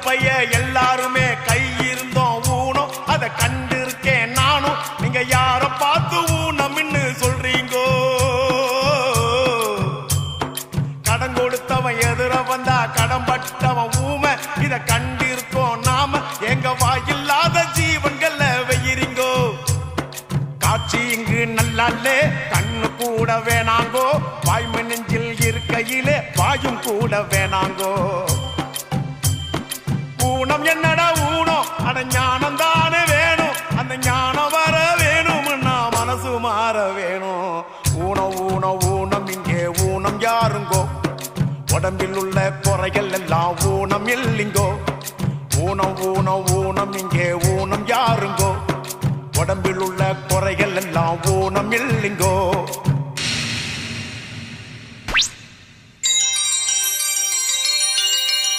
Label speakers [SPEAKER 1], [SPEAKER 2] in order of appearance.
[SPEAKER 1] பைய எல்லாருமே கை இருந்தோம் ஊனம் அதை கண்டிருக்கேன் நானும். நீங்க யார பார்த்து ஊனம்னு சொல்றீங்கோ? கடன் கொடுத்தவன் எதிர வந்தா கடன்பட்டவன் ஊமை இத கண்டிருக்கோம் நாம. எங்க வாயில்லாத ஜீவன்கள வெயிரிங்கோ. காட்சி இங்கு நல்லாலே கண்ணு கூட வேணாங்கோ. வாய்மை நெஞ்சில் இருக்கையிலே வாயும் கூட வேணாங்கோ. ஊனம் என்னடா ஊனம்? அட ஞானம் தானே வேணும். அந்த ஞானம் வர வேணும்னா மனசு மாற வேணும். ஊனம் ஊனம் ஊனம் இங்கே ஊனம் யாருங்கோ? உடம்பில் உள்ள குறைகள் எல்லாம் ஊனம் இல்லைங்கோ. ஊனம் ஊனம் ஊனம் இங்கே ஊனம் யாருங்கோ? உடம்பில் உள்ள குறைகள் எல்லாம் ஊனம் இல்லைங்கோ.